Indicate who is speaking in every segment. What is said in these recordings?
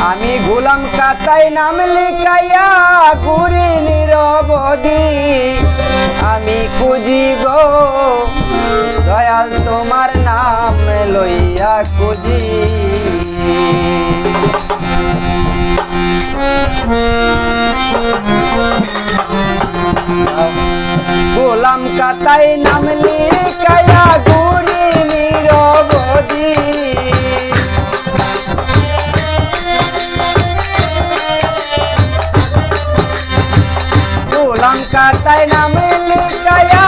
Speaker 1: আমি গোলাম কাতায় নাম লিখাইয়া ঘুরি নিরবধি আমি খুঁজি গো দয়াল তোমার নাম লইয়া খুঁজি গোলাম কাতায় নাম লিখাইয়া ঘুরি নিরবধি গোলাম কাতায় নাম লিখাইয়া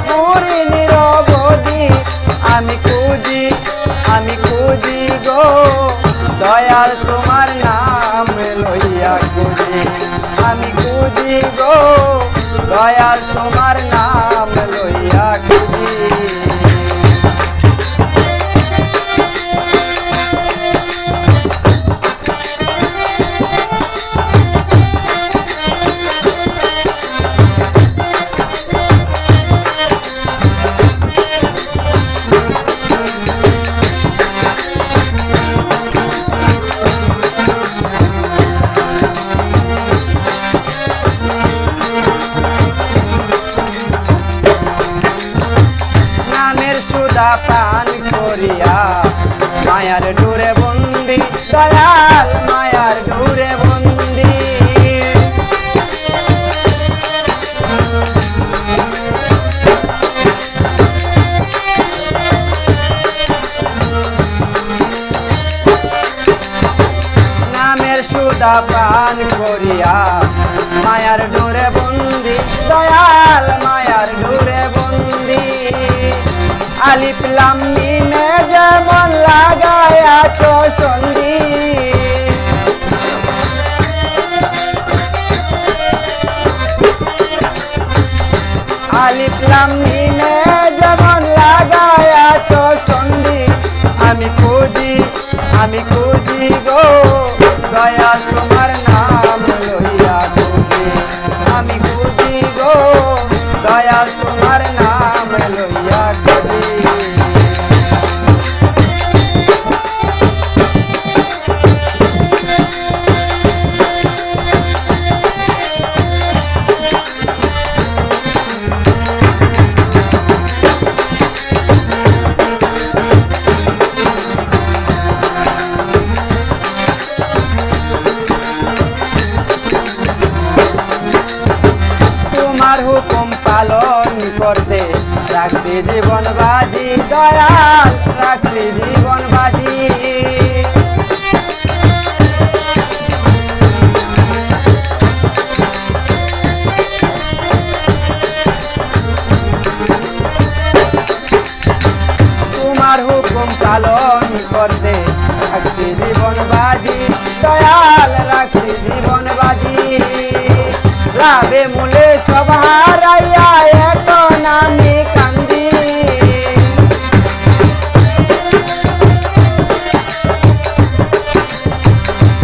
Speaker 1: ঘুরি নিরবধি আমি খুঁজি গো দয়াল তোমার নাম লইয়া খুঁজি আমি খুঁজি গো দয়াল তোমার নাম লইয়া খুঁজি পান করিয়া মায়ার ডুরে বন্দি দয়াল মায়ার ডুরে বন্দি নামের সুদা পান করিয়া মায়ার ডুরে বন্দি দয়াল মায়ার ডুরে বন্দি আলিফ লাম মিমে যেমন লাগায়াছ সন্ধি আলিফ লাম মিমে যেমন লাগায়াছ সন্ধি আমি খুঁজি গো দয়াল তোমার নাম লইয়া খুঁজি আমি খুঁজি গো দয়াল তোমার নাম লইয়া খুঁজি তোমার হুকুম পালন করতে রাখছি জীবন বাজি দয়াল রাখছি জীবন বাজি তোমার হুকুম পালন করতে রাখছি জীবন বাজি দয়াল রাখছি জীবন বাজি লাভে মূলে সব হারাইয়া এখন আমি কান্দি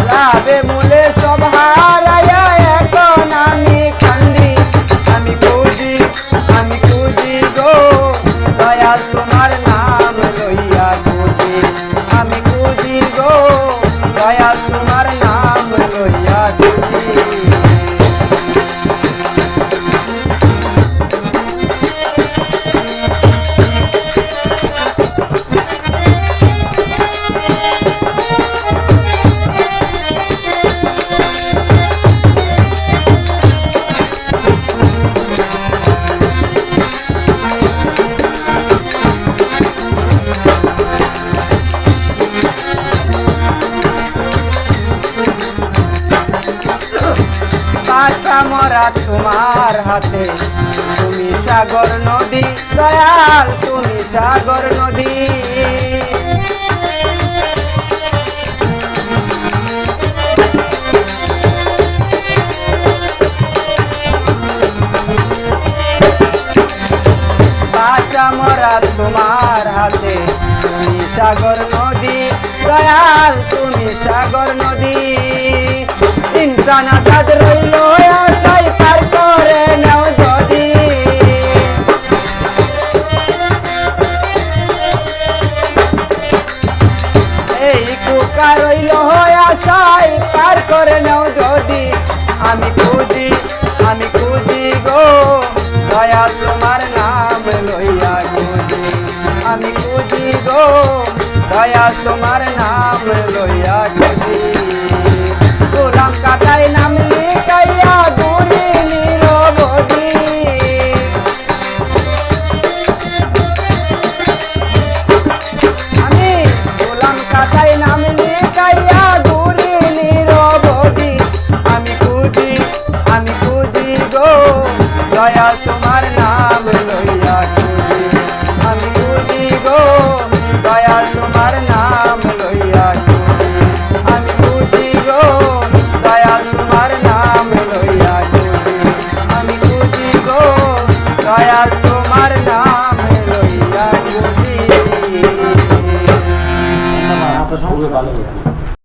Speaker 1: লাভে মূলে সব হারাইয়া এখন আমি কান্দি আমি খুঁজি গো দয়াল তোমার নাম লইয়া খুঁজি আমি খুঁজি গো দয়াল তোমার নাম লইয়া খুঁজি বাঁচা মরা তোমার হাতে তুমি সাগর নদী দয়াল তুমি সাগর নদী বাঁচা মরা তোমার হাতে তুমি সাগর নদী দয়াল তুমি সাগর নদী ইনসান আজাদ রইল আশায় পার করে নাও যদি এই কুকা রইল আশায় তোমার নাম লইয়া খেলি